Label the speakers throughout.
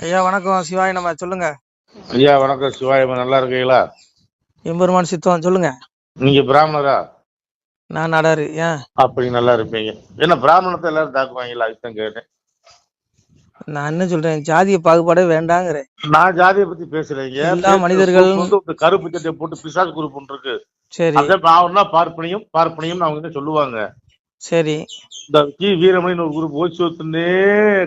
Speaker 1: ஐயா வணக்கம். சிவாய நம்ம சொல்லுங்க.
Speaker 2: ஐயா வணக்கம். சிவாயமா நல்லா இருக்கீங்களா?
Speaker 1: எம்பெருமான் சித்தம் சொல்லுங்க.
Speaker 2: நீங்க பிராமணரா?
Speaker 1: நான் நாடாரு. ஏன்
Speaker 2: அப்படி நல்லா இருப்பீங்க. என்ன பிராமணத்தை எல்லாரும் தாக்குவாங்களா? அதுதான் கேட்டேன்.
Speaker 1: நான் என்ன சொல்றேன், ஜாதிய பாகுபாடே வேண்டாங்கிறேன்.
Speaker 2: நான் ஜாதியை பத்தி பேசுறேங்க.
Speaker 1: எல்லா மனிதர்கள்
Speaker 2: கருப்பு சட்டை போட்டு பிசாசு குரூப் ஒன்று இருக்கு.
Speaker 1: சரி
Speaker 2: அதான் பாவம்னா பார்ப்பனியும் பார்ப்பனியும் அவங்க என்ன சொல்லுவாங்க.
Speaker 1: சரி
Speaker 2: இந்த கி வீரமணின்னு ஒரு குரூப் ஓய்சோத்துனே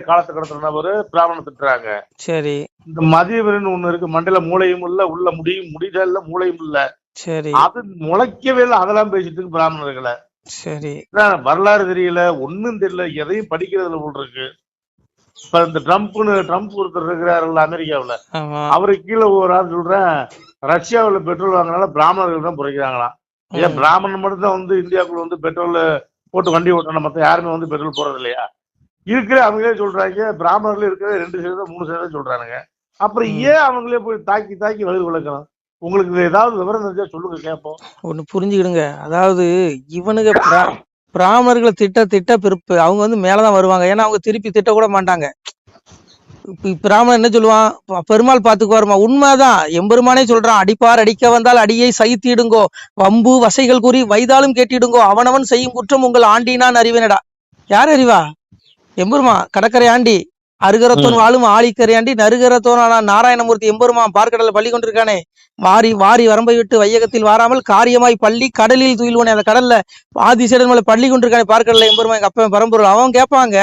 Speaker 2: காலத்தை கடத்துற நபரு பிராமண திட்டுறாங்க.
Speaker 1: சரி
Speaker 2: இந்த மதியவரன் ஒண்ணு இருக்கு, மண்டையில மூளையும் இல்ல, உள்ள முடியல மூளையும் இல்ல.
Speaker 1: சரி
Speaker 2: அது முளைக்கவே இல்லை, அதெல்லாம் பேசிட்டு இருக்கு பிராமணர்களை.
Speaker 1: சரி
Speaker 2: வரலாறு தெரியல, ஒண்ணும் தெரியல, எதையும் படிக்கிறதுல போல் இருக்கு. இப்ப இந்த ட்ரம்ப் ஒருத்தர் இருக்கிறாருல்ல அமெரிக்காவுல, அவருக்கு கீழே ஒரு ஆள் சொல்றேன், ரஷ்யாவுல பெட்ரோல் வாங்கினால பிராமணர்கள் தான் புரைக்கிறாங்களாம். ஏன் பிராமணன் மட்டும் தான் இந்தியாவுக்குள்ள பெட்ரோல் போட்டு வண்டி ஓட்டணும், மத்த யாருமே பெட்ரோல் போறது இல்லையா? இருக்கிற அவங்களே சொல்றாங்க, பிராமணர்கள் இருக்கிற 2% 3% சொல்றானுங்க. அப்புறம் ஏன் அவங்களே போய் தாக்கி தாக்கி வயிறு விளக்கணும்? உங்களுக்கு ஏதாவது விவரம் தெரிஞ்சா சொல்லுங்க, கேட்போம்.
Speaker 1: ஒண்ணு புரிஞ்சுக்கிடுங்க. அதாவது இவனுங்க பிராமணர்களை திட்ட பிறப்பு அவங்க மேலதான் வருவாங்க. ஏன்னா அவங்க திருப்பி திட்ட கூட மாட்டாங்க. பிராமணன் என்ன சொல்லுவான், பெருமாள் பாத்துக்குவாருமா. உண்மைதான், எம்பெருமானே சொல்றான், அடிப்பார் அடிக்க வந்தால் அடியை சகித்திடுங்கோ, வம்பு வசைகள் கூறி வைதாலும் கேட்டிடுங்கோ, அவனவன் செய்யும் குற்றம் உங்கள் ஆண்டினான் அறிவேனடா. யார் அறிவா? எம்பெருமா கடற்கரை ஆண்டி, அருகரத்தோன் வாழும் ஆழிக்கரையாண்டி நருகரத்தோனான நாராயணமூர்த்தி எம்பெருமா பார்க்கடல பள்ளி கொண்டிருக்கானே. வாரி வாரி வரம்பை விட்டு வையகத்தில் வாராமல் காரியமாய் பள்ளி கடலில் துயில்வனே. அந்த கடல்ல ஆதிசேடன் மேல பள்ளி கொண்டிருக்கானே பார்க்கடல எம்பெருமா, எங்க அப்பா பரம்பொருள். அவன் கேட்பாங்க,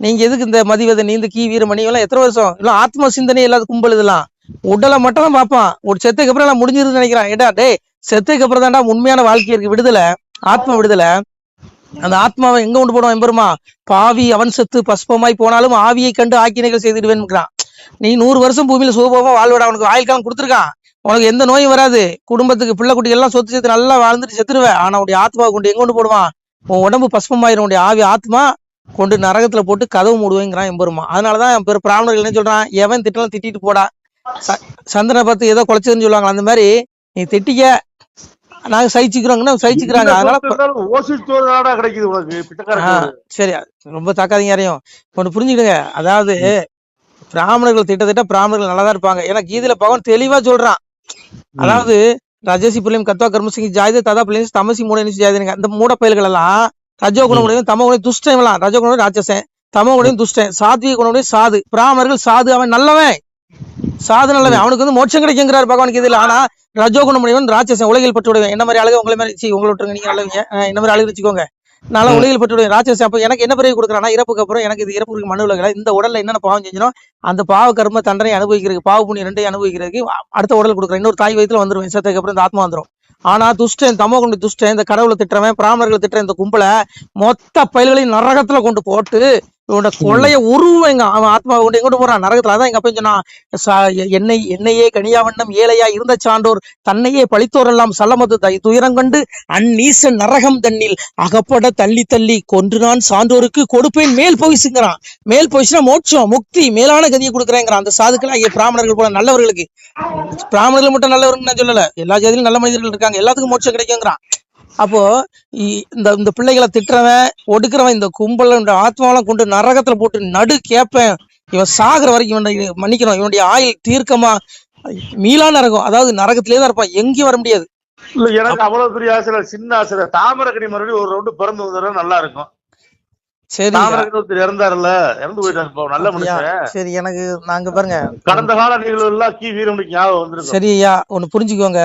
Speaker 1: நீங்க எதுக்கு இந்த மதிவதை நீந்த கீ வீரமணி எல்லாம் எத்தனை வருஷம் எல்லாம் ஆத்ம சிந்தனை இல்லாத கும்பல் இதெல்லாம். உடலை மட்டும் தான் பார்ப்பான். ஒரு செத்துக்கு அப்புறம் எல்லாம் முடிஞ்சிருன்னு நினைக்கிறான். ஏடா டே, செத்துக்கு அப்புறம் தான்டா உண்மையான வாழ்க்கை இருக்கு, விடுதலை, ஆத்ம விடுதலை. அந்த ஆத்மாவை எங்க கொண்டு போடுவான் எம்பெருமா? பாவி அவன் செத்து பஸ்பமாய் போனாலும் ஆவியை கண்டு ஆக்கினைகள் செய்திடுவேன்கிறான். நீ 100 வருஷம் பூமியில சுகபோகமா வாழ்வடா, உனக்கு ஆயுள்காலம் கொடுத்துருக்கான், உனக்கு எந்த நோயும் வராது, குடும்பத்துக்கு பிள்ளை குட்டி எல்லாம் சொத்து சேர்த்து நல்லா வாழ்ந்துட்டு செத்துருவேன். ஆனா உடைய ஆத்மாவை கொண்டு எங்க கொண்டு போடுவான்? உன் உடம்பு பஸ்பமாயிரும், உடைய ஆவி ஆத்மா கொண்டு நரகத்துல போட்டு கதவு மூடுவேங்கிறான் எம்பெருமா. அதனாலதான் பிராமணர்கள் என்ன சொல்றான், எவன் திட்டலாம் திட்டிட்டு போடா, சந்திரனை பார்த்து ஏதோ குலைச்சதுன்னு சொல்லுவாங்க. அந்த மாதிரி நீ திட்டிக்க, நாங்க சகிச்சுக்கிறோங்கன்னா சகிச்சுக்கிறாங்க. அதனால சரி, ரொம்ப தாக்காதீங்க யாரையும். ஒண்ணு புரிஞ்சுக்கிடுங்க. அதாவது பிராமணர்கள் திட்ட பிராமணர்கள் நல்லாதான் இருப்பாங்க. ஏன்னா கீதையில பகவான் தெளிவா சொல்றான். அதாவது ரஜசி பிள்ளையும் கத்வா கர்மசிங் ஜாயுத ததா பிள்ளைங்க தமசி மூட ஜாயுதனுங்க. அந்த மூட பயல்கள் எல்லாம் ரஜோ குணமுடையும் தமோ குணம் துஷ்டம் எல்லாம். ரஜோ குணம் ராட்சசன், தமோ குணம் துஷ்டன், சாத்விக குணமுடைய சாது. பிராமணர்கள் சாது, அவன் நல்லவன், சாது நல்லவன், அவனுக்கு மோட்சம் கிடைக்குங்கிறார் பகவான் கீதையில. ஆனா ரஜோ குணமுடையவன் ராட்சசன், உலகில் பட்டு விடுவேன். என்ன மாதிரி அழகு உங்களை மாதிரி உங்களை விட்டுருங்க, நீங்க நல்லவங்க, என்ன மாதிரி அழகு வச்சுக்கோங்க, நல்லா உலகில் பட்டு விடுவேன் ராட்சசன். அப்ப எனக்கு என்ன பிறகு கொடுக்குறான்னா, இறப்புக்கு அப்புறம் எனக்கு இது இறப்புக்கு மனு உலகில இந்த உடல்ல என்னென்ன பாவம் செஞ்சோம் அந்த பாவ கர்ம தண்டனை அனுபவிக்கிறதுக்கு, பாவ புண்ணியம் ரெண்டையும் அனுபவிக்கிறதுக்கு அடுத்த உடல் கொடுக்குறேன். இன்னொரு தாய் வயிற்றுல வந்துருவேன், செத்ததுக்கு அப்புறம் இந்த ஆத்மா வந்துடும். ஆனா துஷ்டன், தமோ கொண்டு துஷ்டன், இந்த கடவுளை திட்டுறவன், பிராமணர்களை திட்டுற இந்த கும்பலை மொத்த பயில்களையும் நரகத்துல கொண்டு போட்டு இவனோட கொள்ளைய உருவங்க. அவன் ஆத்மாவை கொண்டு எங்கோட்டு போறான்? நரகத்துல. அதான் எங்க அப்ப சொன்னா, என்னையே கனியாவண்ணம் ஏழையா இருந்த சான்றோர் தன்னையே பழித்தோர் எல்லாம் சல்லமது துயரங்கண்டு அந்நீச நரகம் தண்ணில் அகப்பட தள்ளி தள்ளி கொன்று நான் சான்றோருக்கு கொடுப்பேன் மேல் போயிசுங்கிறான். மேல் போயிச்சுன்னா மோட்சம் முக்தி மேலான கதியை கொடுக்குறேங்கிறான். அந்த சாதுக்கள் பிராமணர்கள் போல நல்லவர்களுக்கு, பிராமணர்கள் மட்டும் நல்லவர்கள் நான் சொல்லல, எல்லா ஜாதியிலும் நல்ல மனிதர்கள் இருக்காங்க, எல்லாத்துக்கும் மோட்சம் கிடைக்குங்கிறான். அப்போ இந்த பிள்ளைகளை திட்டுறவன் ஒடுக்குறவன் இந்த கும்பல ஆத்மாவெல்லாம் கொண்டு நரகத்துல போட்டு நடு கேப்பேன். இவன் சாகுற வரைக்கும் இவன் மன்னிக்கணும். இவனுடைய ஆயுள் தீர்க்கமா மீளா நரகம், அதாவது நரகத்திலே தான் இருப்பான், எங்கேயும் வர முடியாது.
Speaker 2: இல்ல எனக்கு அவ்வளவு பெரிய ஆசை, சின்ன ஆசை. தாமரக்கணி மறுபடியும் ஒரு ரவுண்டு பிறந்து வந்தா நல்லா இருக்கும். சரி, இறந்தாருல்ல, இறந்து போயிட்டாங்க, நல்ல மனுஷன்.
Speaker 1: சரி, எனக்கு நாங்க பாருங்க
Speaker 2: கடந்த கால நிகழ்வு எல்லாம் கி வீரமணிக்கு ஞாபகம் வந்துருக்கு.
Speaker 1: சரியா, ஒண்ணு புரிஞ்சுக்கோங்க.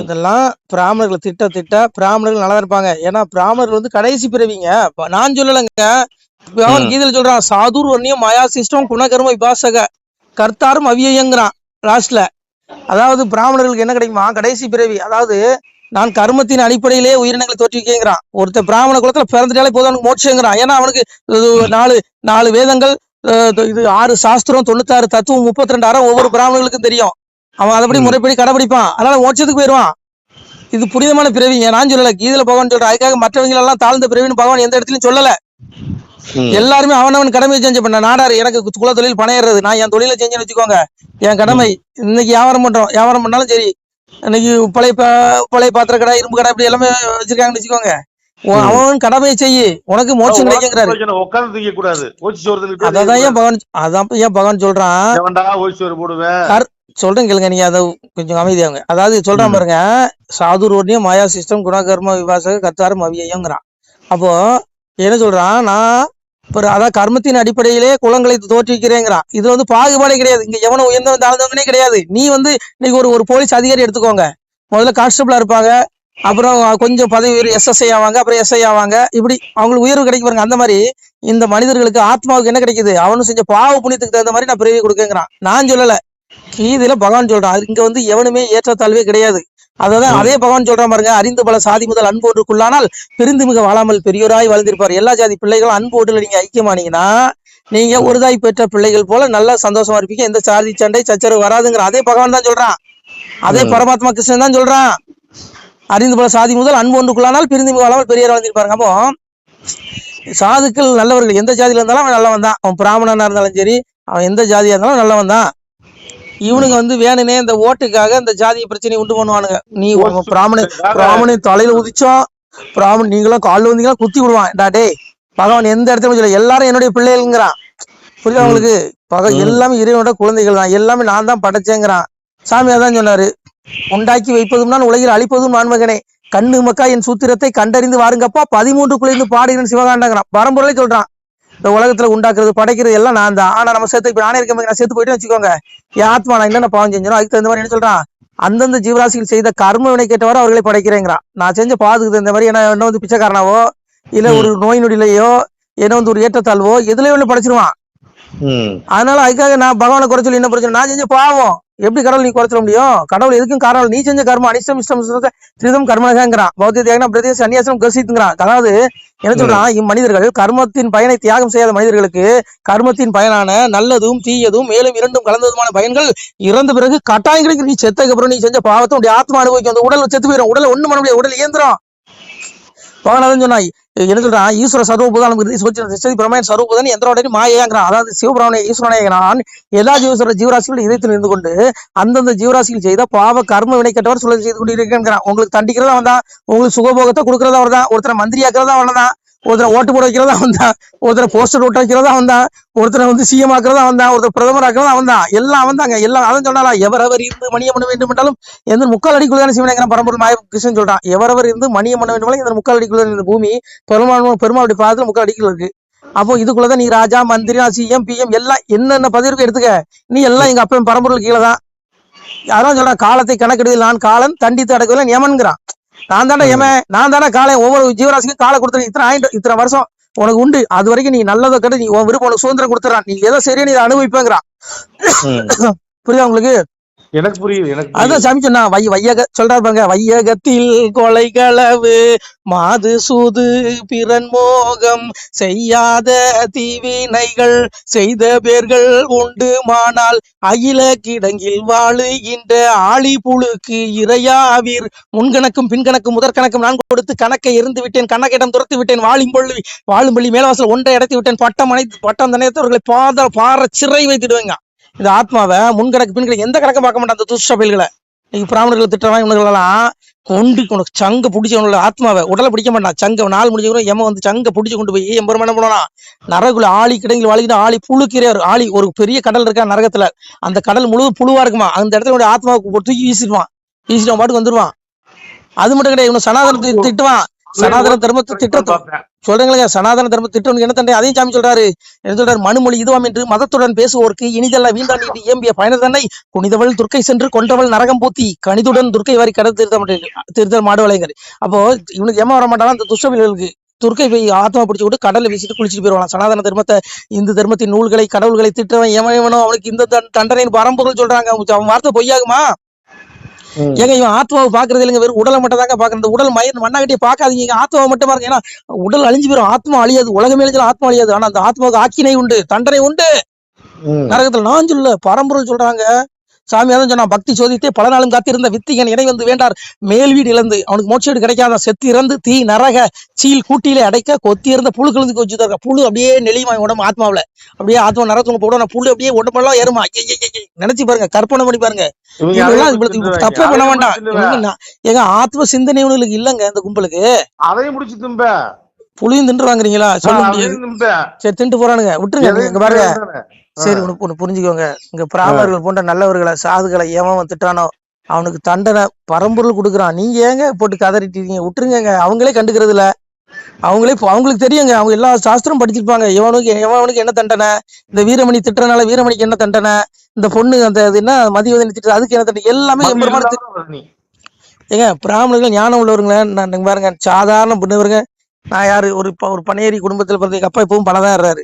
Speaker 1: இதெல்லாம் பிராமணர்களை திட்ட பிராமணர்கள் நல்லா இருப்பாங்க. ஏன்னா பிராமணர்கள் கடைசி பிறவிங்க. நான் சொல்லலைங்க, கீதையில சொல்றான், சாதுர் வன்னியம் மாயா சிஸ்டம் குணகர்ம விபாசக கர்த்தாரும் அவியங்கிறான் லாஸ்ட்ல. அதாவது பிராமணர்களுக்கு என்ன கிடைக்குமா? கடைசி பிறவி. அதாவது நான் கர்மத்தின் அடிப்படையிலே உயிரினங்களை தோற்றுவிக்கிறான். ஒருத்தர் பிராமண குலத்துல பிறந்துட்டாலே போதும் அவனுக்கு மோட்சங்கிறான். ஏன்னா அவனுக்கு 4 வேதங்கள், இது 6 சாஸ்திரம், 96 தத்துவம், 32 அறம் ஒவ்வொரு பிராமணர்களுக்கும் தெரியும். அவன் அதைப்படி முறைப்படி கடைபிடிப்பான், அதனால மோட்சத்துக்கு போயிடுவான். இது புனிதமான பிறவிங்க. நான் சொல்லல, கீதையில பகவான் சொல்றேன். அதுக்காக மற்றவங்க எல்லாம் தாழ்ந்த பிறவின்னு பகவான் எந்த இடத்துலயும் சொல்லல. எல்லாருமே அவனவன் கடமையை செஞ்சு பண்ண. நாடாரு எனக்கு குல தொழில் பணம் ஏறுறது, நான் என் தொழிலை செஞ்சுன்னு வச்சுக்கோங்க, என் கடமை. இன்னைக்கு வியாபாரம் பண்றோம், வியாபாரம் பண்ணாலும் சரி, இன்னைக்கு பழைய பாத்திர கடை, இரும்பு கடை, இப்படி எல்லாமே வச்சிருக்காங்கன்னு வச்சுக்கோங்க. அவன் கடமையை செய்யு, உனக்கு மோட்சம் கிடைக்குங்கிறாரு.
Speaker 2: உட்கார்ந்து திங்க கூடாது,
Speaker 1: அதான் ஏன் பகவான் சொல்றான். சொல்றேன் கேளுங்க, நீங்க அதை கொஞ்சம் அமைதியாங்க. அதாவது சொல்றான் பாருங்க, சாதுரோன்யம் மாயா சிஸ்டம் குணகர்ம விபாசக கத்தாரம் அவியங்கிறான். அப்போ என்ன சொல்றான், நான் அதான் கர்மத்தின் அடிப்படையிலே குலங்களை தோற்றுவிக்கிறேங்கிறான். இது வந்து பாகுபாடே கிடையாது. இங்க எவனும் உயர்ந்தவன் தாழ்ந்தவனே கிடையாது. நீ வந்து இன்னைக்கு ஒரு போலீஸ் அதிகாரி எடுத்துக்கோங்க. முதல்ல கான்ஸ்டபிளா இருப்பாங்க, அப்புறம் கொஞ்சம் பதவி உயர்வு SSI ஆவாங்க, அப்புறம் SI ஆவாங்க. இப்படி அவங்களுக்கு உயர்வு கிடைக்க பாருங்க. அந்த மாதிரி இந்த மனிதர்களுக்கு ஆத்மாவுக்கு என்ன கிடைக்குது, அவனு செஞ்ச பாவ புண்ணியத்துக்கு தகுந்த மாதிரி நான் பிறவி கொடுக்கேங்கிறான். நான் சொல்லல, கீதையில பகவான் சொல்றான். இங்க வந்து எவனுமே ஏற்றத்தாழ்வே கிடையாது. அதான் அதே பகவான் சொல்றான் பாருங்க, அறிந்து பல சாதி முதல் அன்பு ஒன்றுக்குள்ளானால் பிரிந்து மிக வாழாமல் பெரியோராய் வாழ்ந்திருப்பார். எல்லா ஜாதி பிள்ளைகளும் அன்பு ஒன்றுல நீங்க ஐக்கியமானீங்கன்னா நீங்க ஒரு தாய் பெற்ற பிள்ளைகள் போல நல்லா சந்தோஷமா இருப்பீங்க. எந்த சாதி சண்டை சச்சரவு வராதுங்கிற அதே பகவான் தான் சொல்றான். அதே பரமாத்மா கிருஷ்ணன் தான் சொல்றான். அறிந்து பல சாதி முதல் அன்பு ஒன்றுக்குள்ளானால் பிரிந்து மிக வாழாமல் பெரியோர் வாழ்ந்திருப்பாருங்க. அப்போ சாதுக்கள் நல்லவர்கள், எந்த ஜாதியில இருந்தாலும் அவன் நல்லவன் தான். அவன் பிராமணனா இருந்தாலும் சரி, அவன் எந்த ஜாதியா இருந்தாலும் நல்லவன் தான். இவனுங்க வந்து வேணுனே இந்த ஓட்டுக்காக இந்த ஜாதிய பிரச்சனையை உண்டு பண்ணுவானுங்க. நீ பிராமண தலையில உதிச்சோம், பிராமணன் நீங்களும் காலில் வந்தீங்கன்னா குத்தி விடுவான். டே பகவான் எந்த இடத்துல சொல்ல, எல்லாரும் என்னுடைய பிள்ளைகள்ங்கிறான். புரியுதா உங்களுக்கு? எல்லாமே இறைவனோட குழந்தைகள் தான், எல்லாமே நான் தான் படைச்சேங்கிறான். சாமி அதான் சொன்னாரு, உண்டாக்கி வைப்பதும் நான் உலகில் அழிப்பதும் நான் மகனே, கண்ணு மக்கா என் சூத்திரத்தை கண்டறிந்து வாருங்கப்பா 13 குளிர்ந்து பாடுகிறேன் சிவகாண்டாங்கிறான். பரம்பொருளை சொல்றான். இந்த உலகத்துல உண்டாக்குறது படைக்கிறது எல்லாம் நான் தான். ஆனா நம்ம சேர்த்து இப்ப நானே இருக்க, நான் சேர்த்து போயிட்டு வச்சுக்கோங்க, என் ஆத்மா நான் என்னென்ன பாவம் செஞ்சோம் அதுக்கு தகுந்த மாதிரி என்ன சொல்றான், அந்தந்த ஜீவராசிகள் செய்த கர்ம வினை கேட்டவாறு அவர்களை படைக்கிறேங்கிறான். நான் செஞ்ச பாதுக்கு தகுந்த மாதிரி என்ன வந்து பிச்சைக்காரனாவோ இல்ல ஒரு நோய் நொடியிலையோ என்ன வந்து ஒரு ஏற்றத்தாழ்வோ எதுலயோ ஒண்ணு படைச்சிருவான். அதனால அதுக்காக நான் பகவானை குறை சொல்லி என்ன பிரச்சனை, நான் செஞ்ச பாவம் எப்படி கடவுள் நீ குறைச்சிட முடியும்? கடவுள் எதுக்கும் காரணம், நீ செஞ்ச கர்மம் அனிஷ்டம் இஷ்டம் திரிதம் கர்மங்கிறான். பௌத்த தியாகம் பிரதேச சன்னியாசம் கசித்துங்கிறான். அதாவது என்ன சொல்றான், இம்மனிதர்கள் கர்மத்தின் பயனை தியாகம் செய்யாத மனிதர்களுக்கு கர்மத்தின் பயனான நல்லதும் தீயதும் மேலும் இரண்டும் கலந்ததுமான பயன்கள் இறந்த பிறகு கட்டாயம் கிடைக்கும். நீ செத்ததுக்கு அப்புறம் நீ செஞ்ச பாவத்தை உடைய ஆத்மா அனுபவிக்கும். அந்த உடல் செத்து போயிடும். உடல் ஒண்ணு பண்ண முடியாது, உடல் இயந்திரம். பகவான் சொன்னாய் என்ன சொல்றான், ஈஸ்வர சர்வபூதானம் பிரமேன் சர்வபூதன் எந்திரோட மாயேங்கிறான். அதாவது சிவபிரமண ஈஸ்வரனான் எல்லா ஜீவராசிகளும் இதயத்தில் இருந்து கொண்டு அந்தந்த ஜீவராசிகள் செய்த பாவ கர்ம வினை கட்டவர் சொல்ல செய்து கொண்டு இருக்கிறான். உங்களுக்கு தண்டிக்கிறதா வந்தான், உங்களுக்கு சுகபோகத்தை கொடுக்கறதா அவர்தான், ஒருத்தரை மந்திரியாக்குறதா அவன்தான், ஒருத்தரை ஓட்டு போட வைக்கிறதா வந்தான், ஒருத்தரை போஸ்டர் ஓட்ட வைக்கிறதா வந்தான், ஒருத்தரை வந்து CM ஆக்குறதா வந்தான், ஒருத்தர் பிரதமர் ஆக்குறதா வந்தான். எல்லாம் வந்தாங்க. எல்லாம் அதான் சொன்னாலா, எவரவர் இருந்து மணியம் பண்ண வேண்டும் என்றாலும் எந்த முக்கால் அடிக்குள்ளான சிவனேங்கிற பரம்பொருள் மாய கிருஷ்ணன் சொல்றான். எவரவர் இருந்து மணியம் பண்ண வேண்டும் இந்த முக்கால் அடிக்குள்ள இந்த பூமி பெருமாளுடைய பாதத்துல முக்கால் அடிக்குள்ள இருக்கு. அப்போ இதுக்குள்ளதான் நீ ராஜா மந்திரி CM PM எல்லாம் என்னென்ன பதவி இருக்கு எடுத்துக்க, நீ எல்லாம் எங்க அப்பன் பரம்பொருள் கீழே தான். யாரும் சொல்றான், காலத்தை கணக்கெடுவில் நான் காலன் தண்டித்து அடக்குவதில் யமன்கிறான். நான் தானே யமன், நான் தானே காலை. ஒவ்வொரு ஜீவராசிக்கும் காலை கொடுத்துறேன். இத்தனை வருஷம் உனக்கு உண்டு, அது வரைக்கும் நீ நல்லதை கட்டு, நீ உன் விருப்பம் உனக்கு சுதந்திரம் கொடுத்துறான், நீ எதோ சரியா நீ இதை அனுபவிப்பேங்கிறான். புரியுதா உங்களுக்கு?
Speaker 2: எனக்கு புரியுது.
Speaker 1: அதான் சாமி சொன்னா சொல்றாரு பாருங்க, வையகத்தில் கொலை களவு மாது சூது பிறன் மோகம் செய்யாத தீவினைகள் செய்த பேர்கள் உண்டுமானால் அகில கிடங்கில் வாழுகின்ற ஆளி புழுக்கு இறையாவீர் முன்கணக்கும் பின்கணக்கும் முதற்கணக்கும் நான் கொடுத்து கணக்கை இருந்து விட்டேன், கணக்கிடம் துரத்து விட்டேன், வாழும்பள்ளி மேலவாசல் ஒன்றை அடைத்து விட்டேன், பட்டம் தனையத்தவர்களை பார சிறை வைத்துடுவேங்க. இந்த ஆத்மாவை முன்கணக்கு பின்கணக்கு எந்த கணக்கும் பார்க்க மாட்டான். அந்த துஷ்டபைல்களை இன்னைக்கு பிராமணர்கள் திட்டமா இவனுங்களெல்லாம் கொண்டு உனக்கு சங்க பிடிச்சவங்கள ஆத்மாவை உடலை பிடிக்க மாட்டான். சங்க நாள் முடிஞ்சவங்களும் எம வந்து சங்க பிடிச்சு கொண்டு போய் எம்பெருமான் என்ன பண்ணுவானா, நரகுல ஆளி கிடங்கில் வாழ்கிட்டு ஆளி புழுக்கிறார். ஆளி ஒரு பெரிய கடல் இருக்கா நரகத்துல, அந்த கடல் முழுவதும் புழுவா இருக்குமா, அந்த இடத்துல ஆத்மாவுக்கு தூக்கி வீசிடுவான் பாட்டுக்கு வந்துருவான். அது மட்டும் கிடையாது, இவனு சனாதனத்தை திட்டுவான். சனாதன தர்மத்தை திட்டத்தை சொல்றீங்களா, சனாதன தர்ம திட்டம் என்ன தண்டை அதையும் சாமி சொல்றாரு. என்ன சொல்றாரு, மனுமொழி இதுவாம் என்று மதத்துடன் பேசுவோருக்கு இனிதல்ல வீண்டான் நீட்டி ஏம்பிய பயண தன்னை குனிதவள் துர்க்கை சென்று கொண்டவள் நரகம் பூத்தி கணிதுடன் துர்க்கை வாரி கடல் திருத்தல் மாடுவலைங்க. அப்போ இவனுக்கு ஏமா வர மாட்டானா, அந்த துஷ்டவில்களுக்கு துர்க்கை போய் ஆத்மா பிடிச்சு விட்டு கடலை வீசிட்டு குளிச்சுட்டு போயிடுவான். சனாதன தர்மத்தை இந்து தர்மத்தின் நூல்களை கடவுள்களை திட்டவன் ஏமனோ அவனுக்கு இந்த தண்டனை பரம்பொருள் சொல்றாங்க. அவன் வார்த்தை பொய்யாகுமா? ஏங்க இவன் ஆத்மாவை பாக்குறது இல்லைங்க, வெறும் உடலை மட்டும் தாங்க பாக்குறது. உடல் மண்ணாகட்டியே பாக்காதீங்க, ஆத்மாவை மட்டும் பாருங்க. ஏன்னா உடல் அழிஞ்சு போயிடும், ஆத்மா அழியாது. உலகமே அழிஞ்சாலும் ஆத்மா அழியாது. ஆனா அந்த ஆத்மாவுக்கு ஆக்கினை உண்டு, தண்டனை உண்டு நரகத்துல. நான் சொல்ல பரம்பொருள் சொல்றாங்க. சாமி அதான் சொன்னா, பக்தி சோதித்தே பல நாளும் காத்திருந்த வித்திகன் இணை வந்து வேண்டார் மேல் வீடு இழந்து. அவனுக்கு மோட்ச வீடு கிடைக்காத, செத்து இறந்து தீ நரக சீல் கூட்டிலே அடைக்க கொத்தி இருந்த புழு கிழந்து வச்சுருக்க. புழு அப்படியே நெளியுமா உடம்பு ஆத்மாவில, அப்படியே ஆத்மா நரத்துவங்க போட புழு அப்படியே உடம்பெல்லாம் ஏறுமா. நினைச்சு பாருங்க, கற்பனை பண்ணி பாருங்க. இவங்கெல்லாம் தப்பே பண்ண வேண்டாம். இவங்க ஏங்க ஆத்ம சிந்தனை இவங்களுக்கு இல்லங்க. இந்த கும்பலுக்கு
Speaker 2: அதையும் முடிச்சு தும்ப
Speaker 1: புளியும் தின்று வாங்குறீங்களா? சொல்ல முடியாது. சரி தின்ட்டு போறானுங்க, விட்டுருங்க. இங்க பாருங்க, சரி ஒண்ணு புரிஞ்சுக்கோங்க. இங்க பிராமணர்கள் போன்ற நல்லவர்களை சாதுகளை எவன் திட்டானோ அவனுக்கு தண்டனை பரம்பொருள் கொடுக்குறான். நீங்க ஏங்க போட்டு கதறிட்டீங்க? விட்டுருங்க. அவங்களே கண்டுக்கிறது இல்ல. அவங்களுக்கு தெரியுங்க. அவங்க எல்லா சாஸ்திரம் படிச்சிருப்பாங்க. எவனுக்கு என்ன தண்டனை, இந்த வீரமணி திட்டுறனால வீரமணிக்கு என்ன தண்டனை, இந்த பொண்ணு அந்த என்ன மதிவதனி திட்டு அதுக்கு என்ன தண்டனை, எல்லாமே எம்பெருமான. ஏங்க பிராமணர்கள் ஞானம் உள்ளவருங்களே. நான் பாருங்க, சாதாரண பண்ணவருங்க. நான் யாரு, ஒரு பனையேறி குடும்பத்தில் பிறந்த எங்க அப்பா இப்பவும் பலதான் இருறாரு.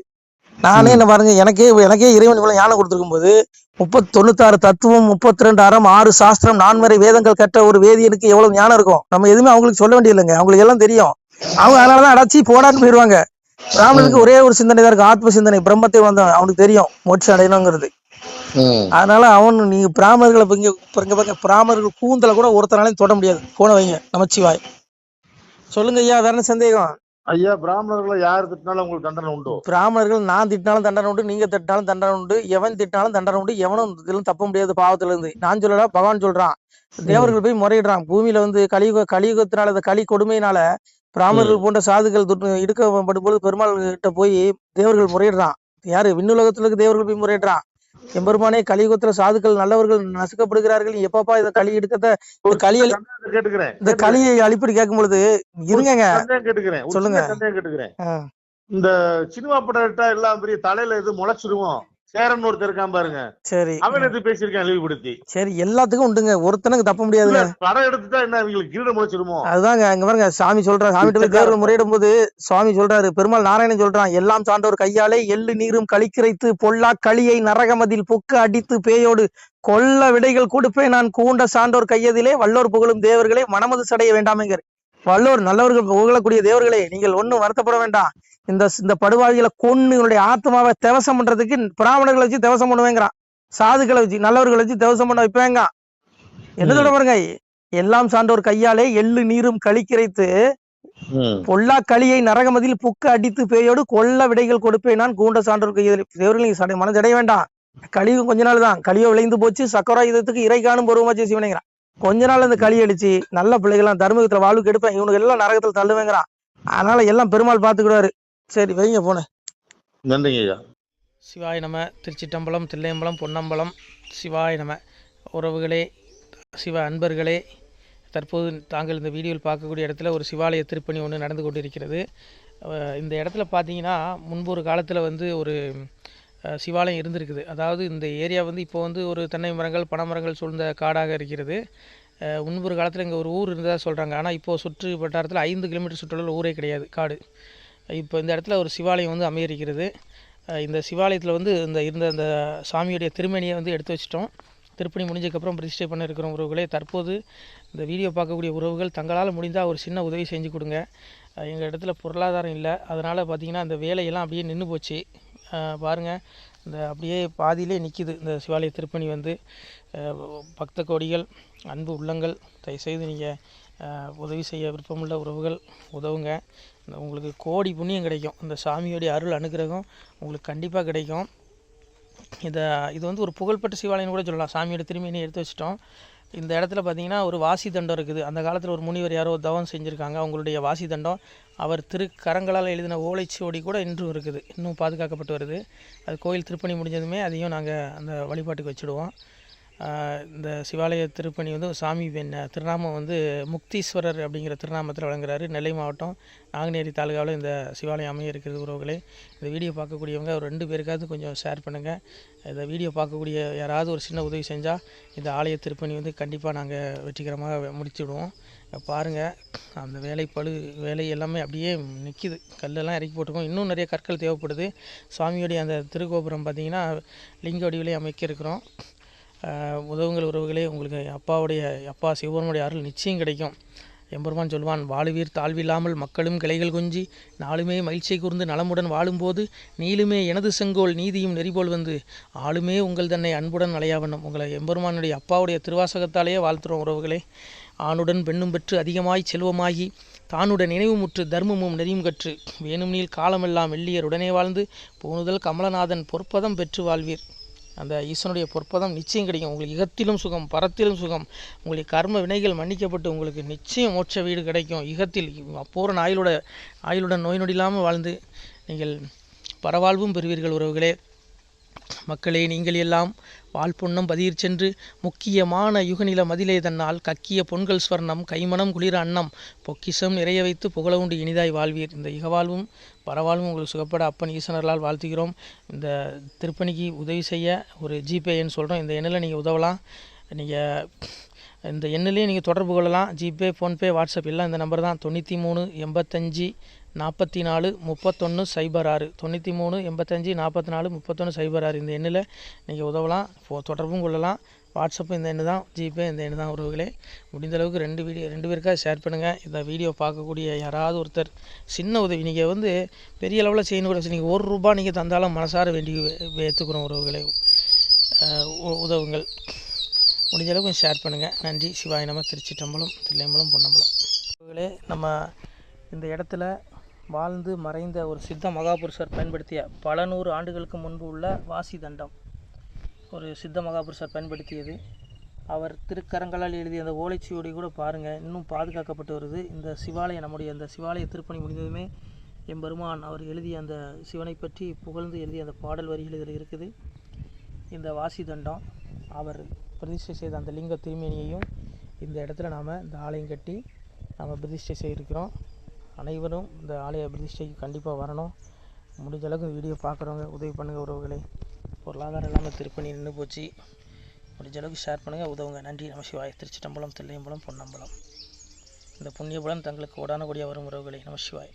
Speaker 1: நானே என்ன பாருங்க, எனக்கே இறைவன் இவ்வளவு ஞானம் கொடுத்துருக்கும் போது 96 தத்துவம் 32 அறம் 6 சாஸ்திரம் 4 வேதங்கள் கற்ற ஒரு வேதியனுக்கு எவ்வளவு ஞானம் இருக்கும். நம்ம எதுவுமே அவங்களுக்கு சொல்ல வேண்டிய இல்லைங்க. அவங்களுக்கு எல்லாம் தெரியும். அவங்க அதனாலதான் அடைச்சி போடான்னு போயிடுவாங்க. பிராமணனுக்கு ஒரே ஒரு சிந்தனை தான் இருக்கும், ஆத்ம சிந்தனை. பிரம்மத்தை வந்தவன் அவனுக்கு தெரியும் மோட்சம் அடையணுங்கிறது. அதனால நீங்க பிராமணர்களை பாருங்க, பிராமணர்கள் கூந்தல கூட ஒருத்தனாலையும் தொட முடியாது. போன வைங்க. நமச்சிவாய். சொல்லுங்க ஐயா, வேற என்ன சந்தேகம்?
Speaker 2: ஐயா, பிராமணர்களை யார் திட்டினாலும் உங்களுக்கு தண்டனை உண்டு?
Speaker 1: பிராமணர்கள் நான் திட்டினாலும் தண்டனை உண்டு, நீங்க திட்டினாலும் தண்டனை உண்டு, எவன் திட்டினாலும் தண்டனை உண்டு. எவனும் இதெல்லாம் தப்ப முடியாது பாவத்துல இருந்து. நான் சொல்லல, பகவான் சொல்றான். தேவர்கள் போய் முறையிடுறான். பூமியில வந்து கலியுகத்தினால, இந்த களி கொடுமையினால பிராமணர்கள் போன்ற சாதுகள் இடுக்கப்படும் போது பெருமாள் கிட்ட போய் தேவர்கள் முறையிடுறான். யாரு? விண்ணுலகத்துல இருக்க தேவர்கள் போய் முறையிடுறான். எம்பெருமானே, கலியுகத்துல சாதுக்கள் நல்லவர்கள் நசுக்கப்படுகிறார்கள், எப்பப்பா இதை களி எடுக்கத இந்த களியை அழிப்படி கேட்கும் பொழுது இருங்க. சொல்லுங்க.
Speaker 2: இந்த சினிமா படம் எல்லாம் பெரிய தலையில எது முளைச்சிருவோம், சேரன் ஒருத்தர் இருக்கான் பாருங்க. சரி, அவன் எது பேசியிருக்கான் இழிவுபடுத்தி.
Speaker 1: சரி, எல்லாத்துக்கும் உண்டுங்க, ஒருத்தனுக்கு தப்ப முடியாதுங்க.
Speaker 2: படம் எடுத்துட்டா என்ன அவங்களுக்கு கிரீடம் முளைச்சிருமோ?
Speaker 1: அதுதாங்க. அங்க பாருங்க, சாமி சொல்றாரு. சாமிகிட்ட போய் தேவர்கள் முறையிடும் போது சுவாமி சொல்றாரு, பெருமாள் நாராயணன் சொல்றான், எல்லாம் சான்றோர் கையாலே எள்ளு நீரும் களிக்கிரைத்து பொல்லா களியை நரகமதில் புக்க அடித்து பேயோடு கொல்ல விடைகள் கொடுப்பேன் நான் கூண்ட சான்றோர் கையதிலே வல்லோர் புகழும் தேவர்களே மனமது சடைய வேண்டாமேங்கர். வல்லோர் நல்லவர்கள் புகழக்கூடிய தேவர்களே, நீங்கள் ஒன்னும் வருத்தப்பட வேண்டாம். இந்த படுவாவிகளை கொன்னு என்னுடைய ஆத்மாவை தேவசம் பண்றதுக்கு பிராமணர்களை வச்சு தேவசம் பண்ணுவேங்கிறான். சாதுக்களை வச்சு நல்லவர்களை வச்சு தேவசம் பண்ண வைப்பேங்க. என்ன சொல்ல பாருங்க, எல்லாம் சான்றோர் கையாலே எள்ளு நீரும் களிக்கிரைத்து பொல்லா களியை நரகமதில் புக்க அடித்து பேயோடு கொல்ல விடைகள் கொடுப்பேன் நான் கூண்ட சான்றோர் கையில். தேவர்கள் மனதடைய வேண்டாம். கலியும் கொஞ்ச நாள் தான். கலியோ விளைந்து போச்சு, சக்கரா இதத்துக்கு இறை காணும் பருவமாச்சு சிவனைங்கிறான். கொஞ்ச நாள் இந்த களி அடிச்சு நல்ல பிள்ளைகள்லாம் தர்மகத்துல வாழ்வுக்கு எடுப்பேன், இவனுக்கு எல்லாம் நரகத்துல தள்ளுவேங்கிறான். அதனால எல்லாம் பெருமாள் பாத்துக்கிடுவாரு. சரி வைங்க போன.
Speaker 2: நன்றிங்க ஐயா.
Speaker 1: சிவாய நம. திருச்சிட்டம்பலம், தில்லையம்பலம், பொன்னம்பலம். சிவாய நம. உறவுகளே, சிவ அன்பர்களே, தற்போது தாங்கள் இந்த வீடியோவில் பார்க்கக்கூடிய இடத்துல ஒரு சிவாலய திருப்பணி ஒன்று நடந்து கொண்டிருக்கிறது. இந்த இடத்துல பார்த்தீங்கன்னா முன்பு ஒரு காலத்தில் வந்து ஒரு சிவாலயம் இருந்திருக்குது. அதாவது இந்த ஏரியா வந்து இப்போ வந்து ஒரு தென்னை மரங்கள் பனைமரங்கள் சூழ்ந்த காடாக இருக்கிறது. முன்பொரு காலத்தில் இங்கே ஒரு ஊர் இருந்ததாக சொல்கிறாங்க. ஆனால் இப்போது சுற்று வட்டாரத்தில் 5 கிலோமீட்டர் சுற்றுலா ஊரே கிடையாது, காடு. இப்போ இந்த இடத்துல ஒரு சிவாலயம் வந்து அமையிருக்கிறது. இந்த சிவாலயத்தில் வந்து இருந்த அந்த சாமியுடைய திருமணியை வந்து எடுத்து வச்சிட்டோம். திருப்பணி முடிஞ்சதுக்கப்புறம் பிரதிஷ்டை பண்ண இருக்கிற உறவுகளே, தற்போது இந்த வீடியோ பார்க்கக்கூடிய உறவுகள் தங்களால் முடிந்தால் ஒரு சின்ன உதவி செஞ்சு கொடுங்க. எங்கள் இடத்துல பொருளாதாரம் இல்லை, அதனால் பார்த்திங்கன்னா அந்த வேலையெல்லாம் அப்படியே நின்று போச்சு. பாருங்கள், இந்த அப்படியே பாதியிலே நிற்கிது இந்த சிவாலய திருப்பணி வந்து. பக்த கோடிகள், அன்பு உள்ளங்கள், தயவுசெய்து நீங்கள் உதவி செய்ய விருப்பமுள்ள உறவுகள் உதவுங்க. உங்களுக்கு கோடி புண்ணியம் கிடைக்கும். இந்த சாமியோடைய அருள் அனுகிரகம் உங்களுக்கு கண்டிப்பாக கிடைக்கும். இது வந்து ஒரு புகழ்பெற்ற சிவாலயம்னு கூட சொல்லலாம். சாமியோட திருமணியை எடுத்து வச்சிட்டோம். இந்த இடத்துல பார்த்திங்கன்னா ஒரு வாசி தண்டம் இருக்குது. அந்த காலத்தில் ஒரு முனிவர் யாரோ தவம் செஞ்சுருக்காங்க. அவங்களுடைய வாசி தண்டம் அவர் திருக்கரங்களால் எழுதின ஓலைச்சுவடி கூட இன்றும் இருக்குது, இன்னும் பாதுகாக்கப்பட்டு வருது. அது கோயில் திருப்பணி முடிஞ்சதுமே அதையும் நாங்கள் அந்த வழிபாட்டுக்கு வச்சுடுவோம். இந்த சிவாலய திருப்பணி வந்து சாமி திருநாமம் வந்து முக்தீஸ்வரர் அப்படிங்கிற திருநாமத்தில் வழங்குறாரு. நெல்லை மாவட்டம் நாங்குநேரி தாலுகாவில் இந்த சிவாலயம் அமைய இருக்கிறது. உறவுகளே, இந்த வீடியோ பார்க்கக்கூடியவங்க ஒரு 2 பேருக்காவது கொஞ்சம் ஷேர் பண்ணுங்கள். இந்த வீடியோ பார்க்கக்கூடிய யாராவது ஒரு சின்ன உதவி செஞ்சால் இந்த ஆலய திருப்பணி வந்து கண்டிப்பாக நாங்கள் வெற்றிகரமாக முடிச்சுடுவோம். பாருங்கள், அந்த வேலை எல்லாமே அப்படியே நிற்கிது. கல்லெல்லாம் இறக்கி போட்டிருக்கோம். இன்னும் நிறைய கற்கள் தேவைப்படுது. சுவாமியோடைய அந்த திருக்கோபுரம் பார்த்திங்கன்னா லிங்க வடிவிலே அமைக்க இருக்கிறோம். உதவுங்கள் உறவுகளே. உங்களுக்கு அப்பா சிவபெருமானுடைய அருள் நிச்சயம் கிடைக்கும். எம்பெருமான் சொல்வான், வாழுவீர் தாழ்வில்லாமல் மக்களும் கிளைகள் கொஞ்சி நாளுமே மகிழ்ச்சியை கூர்ந்து நலமுடன் வாழும்போது நீளுமே எனது செங்கோல் நீதியும் நெறிபோல் வந்து ஆளுமே உங்கள் தன்னை அன்புடன் அலையாவண்ணம். உங்களை எம்பெருமானுடைய அப்பாவுடைய திருவாசகத்தாலேயே வாழ்த்துறோம் உறவுகளே. ஆணுடன் பெண்ணும் பெற்று அதிகமாய் செல்வமாகி தானுடன் நினைவுமுற்று தர்மமும் நெறியும் கற்று வேணும் நீள் காலமெல்லாம் வெள்ளியர் உடனே வாழ்ந்து போனுதல் கமலநாதன் பொற்பதம் பெற்று வாழ்வீர். அந்த ஈசனுடைய பொற்பதம் நிச்சயம் கிடைக்கும். உங்களுக்கு இகத்திலும் சுகம் பரத்திலும் சுகம். உங்களுக்கு கர்ம வினைகள் மன்னிக்கப்பட்டு உங்களுக்கு நிச்சயம் மோட்ச வீடு கிடைக்கும். இகத்தில் பூரண ஆயுளுடன் நோய் நொடி இல்லாமல் வாழ்ந்து நீங்கள் பரவாழ்வும் பெறுவீர்கள் உறவுகளே. மக்களே, நீங்கள் எல்லாம் வாழ்பொன்னம் பதியிற் சென்று முக்கியமான யுகநில மதிலே தன்னால் கக்கிய பொன்கள் ஸ்வர்ணம் கைமணம் குளிர அன்னம் பொக்கிஷம் நிறைய வைத்து புகழ உண்டு இனிதாய் வாழ்வீர். இந்த இகவாழ்வும் பரவாழ்வும் உங்களுக்கு சுகப்பட அப்பன் ஈசனர்களால் வாழ்த்துகிறோம். இந்த திருப்பணிக்கு உதவி செய்ய ஒரு ஜிபே எண் சொல்கிறோம். இந்த எண்ணில் நீங்கள் உதவலாம். நீங்கள் இந்த எண்ணிலே நீங்கள் தொடர்பு கொள்ளலாம். ஜிபே, ஃபோன்பே, வாட்ஸ்அப் எல்லாம் இந்த நம்பர் தான். 93 85 44 31 06 93 85 44 31 06 இந்த எண்ணில் நீங்கள் உதவலாம். தொடர்பும் கொள்ளலாம். வாட்ஸ்அப்பும் இந்த எண்ணு தான், ஜிபே இந்த எண்ணு தான் உறவுகளே. முடிந்த அளவுக்கு ரெண்டு பேருக்காக ஷேர் பண்ணுங்கள். இந்த வீடியோ பார்க்கக்கூடிய யாராவது ஒருத்தர் சின்ன உதவி நீங்கள் பெரிய அளவில் செய்யணும் கூட, நீங்கள் ₹1 நீங்கள் தந்தாலும் மனசார வேண்டி ஏற்றுக்கிறோம் உறவுகளே. உதவுங்கள். முடிஞ்ச அளவுக்கு ஷேர் பண்ணுங்கள். நன்றி. சிவாய நம. திருச்சிற்றம்பலம், தில்லையம்பலம், பொன்னம்பலம். உறவுகளே, நம்ம இந்த இடத்துல வாழ்ந்து மறைந்த ஒரு சித்த மகாபுருஷர் பயன்படுத்திய பல 100 ஆண்டுகளுக்கு முன்பு உள்ள வாசி தண்டம் ஒரு சித்த மகாபுருஷர் பயன்படுத்தியது. அவர் திருக்கரங்களால் எழுதிய அந்த ஓலைச்சுவடி கூட பாருங்கள், இன்னும் பாதுகாக்கப்பட்டு வருது. இந்த சிவாலயம், நம்முடைய அந்த சிவாலய திருப்பணி முடிந்ததுமே எம்பெருமான் அவர் எழுதிய அந்த சிவனை பற்றி புகழ்ந்து எழுதிய அந்த பாடல் வரிகள் இதில் இருக்குது. இந்த வாசி தண்டம் அவர் பிரதிஷ்டை செய்த அந்த லிங்க திருமேனியையும் இந்த இடத்துல நாம் இந்த ஆலயம் கட்டி நாம் பிரதிஷ்டை செய்திருக்கிறோம். அனைவரும் இந்த ஆலய பிரதிஷ்டைக்கு கண்டிப்பாக வரணும். முடிஞ்ச அளவுக்கு வீடியோ பார்க்குறவங்க உதவி பண்ணுங்கள் உறவுகளை. பொருளாதாரம் இல்லாமல் திருப்பணி நின்று போச்சு. முடிஞ்ச அளவுக்கு ஷேர் பண்ணுங்கள், உதவுங்க. நன்றி. நம சிவாய. திருச்சிற்றம்பலம், தில்லையம்பலம், பொன்னம்பலம். இந்த புண்ணிய பலன் தங்களுக்கு உடான கூடிய வரும் உறவுகளை. நம சிவாய்.